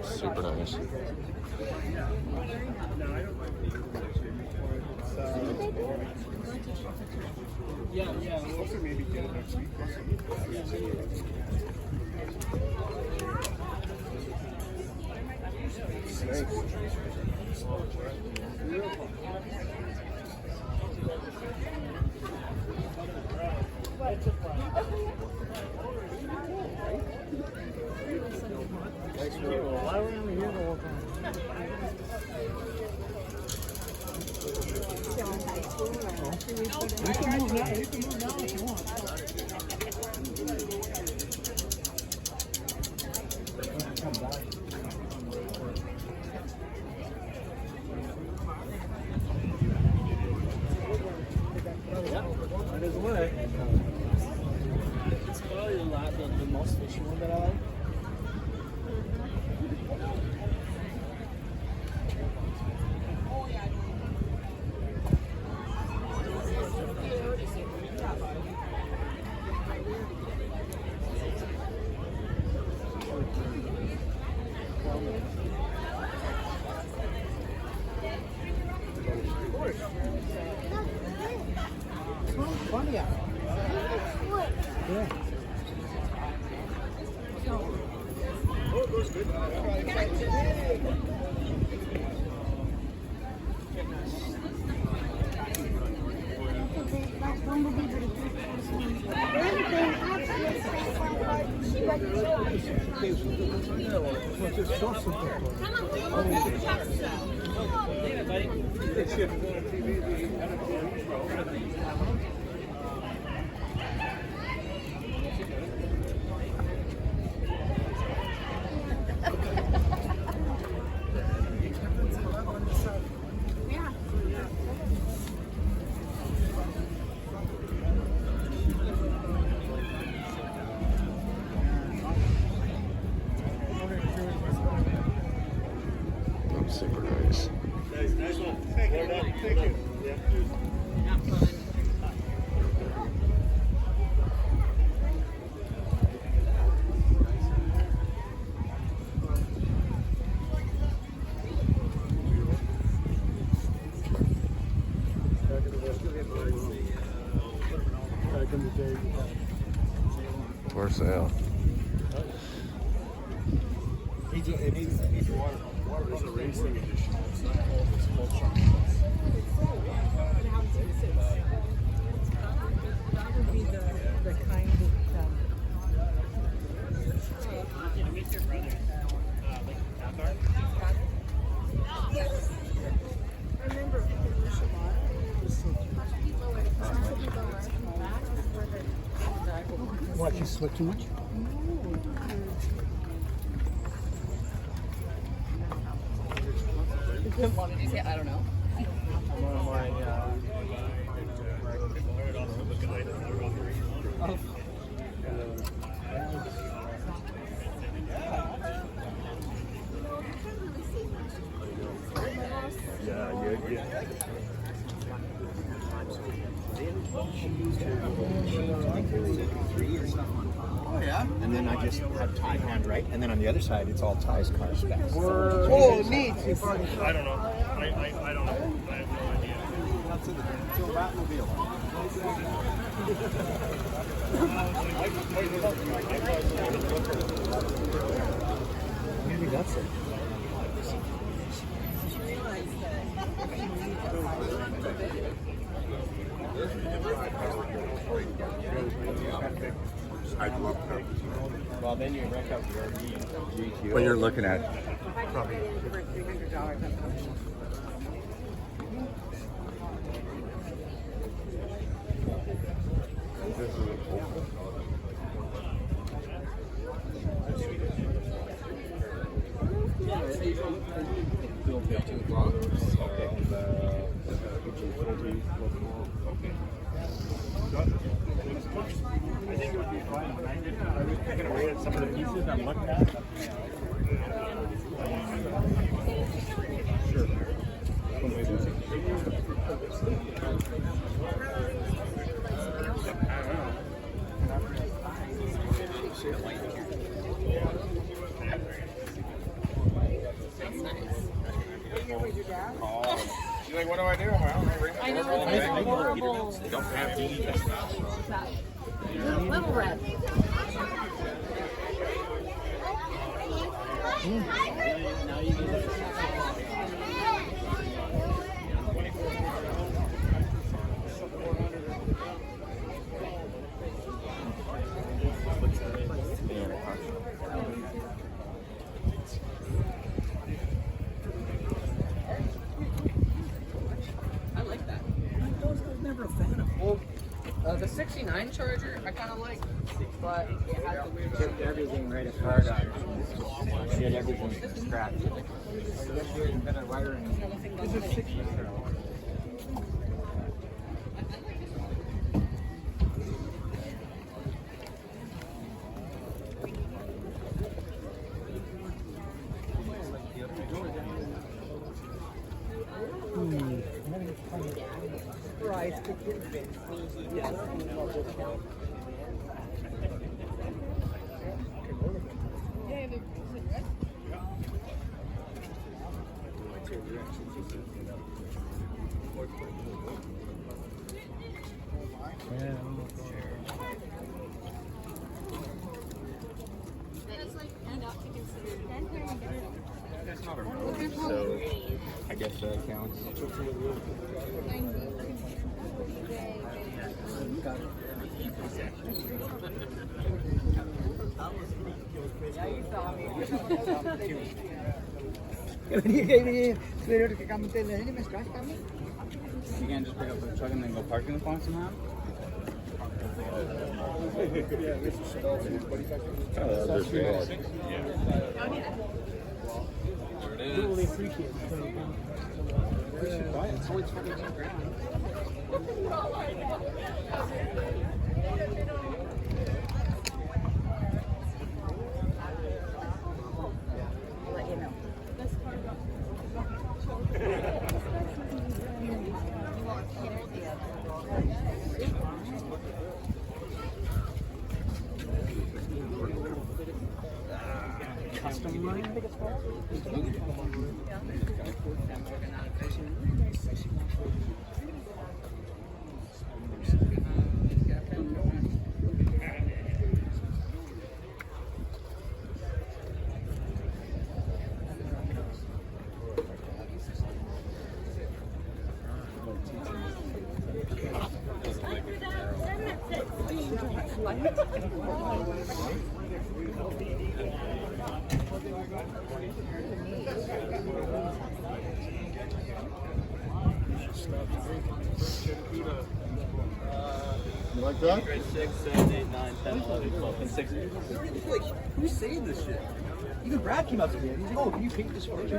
Super nice. Yeah. Hopefully maybe get it next week. Why were we here the whole time? You can move now. You can move now if you want. Might as well. It's probably the most fishy one that I like. Funny out. Yeah. Oh, it goes good. Super nice. Nice one. Thank you. Thank you. Yeah. For sale. It needs water. Water is a racing edition. It's not called, it's called something. That would be the kind that. Meet your brother, Alfa. Yes. I remember the What, you sweat too much? What did you say? I don't know. Oh yeah, and then I just have tie hand right, and then on the other side it's all ties car specs. Oh, neat! I don't know. I don't know. I have no idea. That's it's a Batmobile. Maybe that's it. Well, then you wreck out your RV. What you're looking at? Probably for $300. I think it would be fine. I was picking away at some of the pieces I looked at. Sure. like, what do I do? I'm like, I don't know. Ring the I know doorbell, it's maybe. horrible. They don't have to eat that. Little red. I like that. I was never a fan of. Well, the 69 Charger, I kind of like, but it has the weird. Chipped everything right apart on it. Did everything from scratch. Better wiring. So, I guess that counts. You can't just pick up the truck and then go park in the car somehow? You like that? 6, 7, 8, 9, 10, 11, 12, and 6. Like, who's saying this shit? Even Brad came up to me. He's like, "Oh, can you paint this for me?"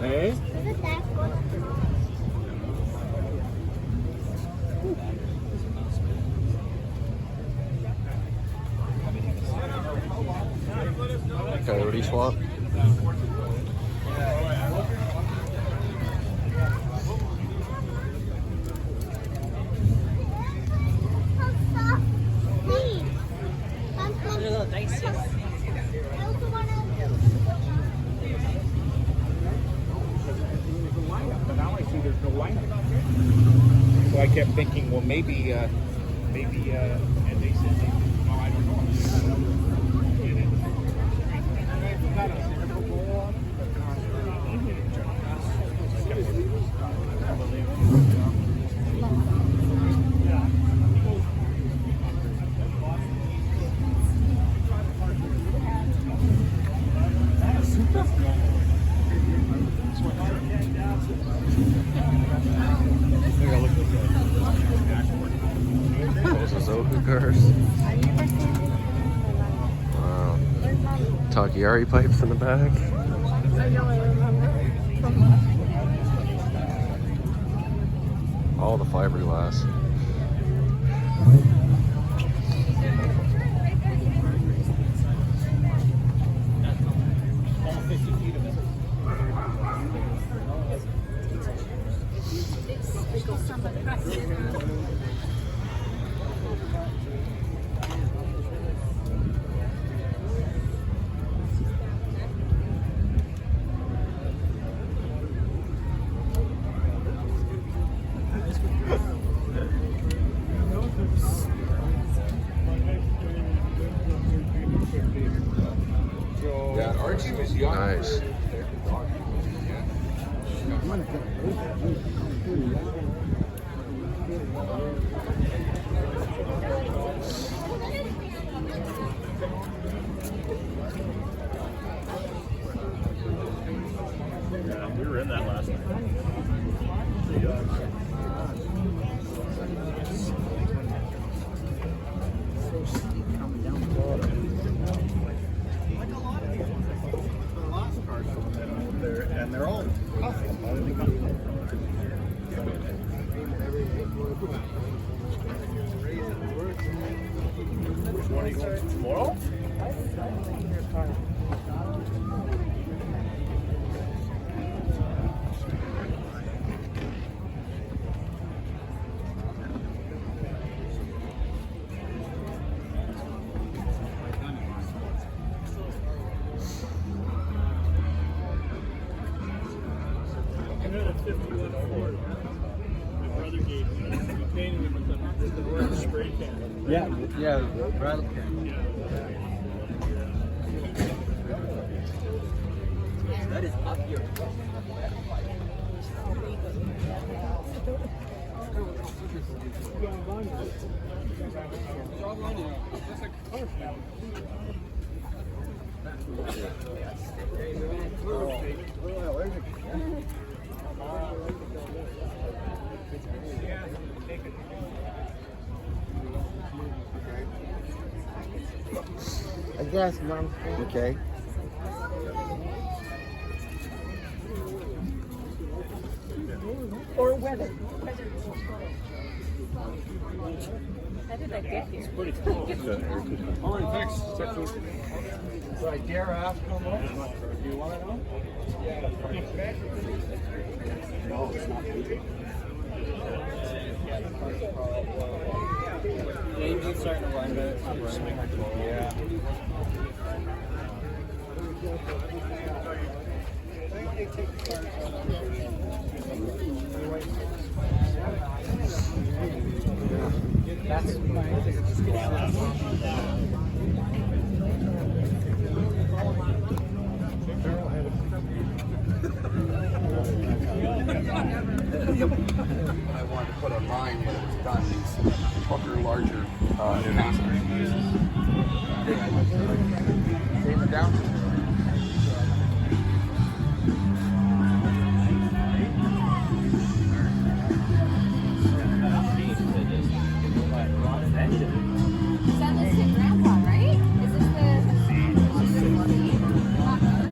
Hey? Coyote swap. But now I see there's no lineup. So I kept thinking, well, maybe, and they said, no, I don't know. Those are Zoku cars. Wow. Takiari pipes in the back. I know, I remember. All the fiberglass. Yeah, Archie was young. Nice. Yeah, we were in that last night. And they're all awesome. Which one are you going to tomorrow? Yeah, rattle can. That is up here. I guess, Mom. Okay. Or weather. How did I get here? All right, thanks. So I dare ask how much? Do you want to know? No, it's not legal. The engine's starting to run, but it's not running. Yeah. That's I wanted to put a line when it was done, these fucker larger Yeah. Take it down.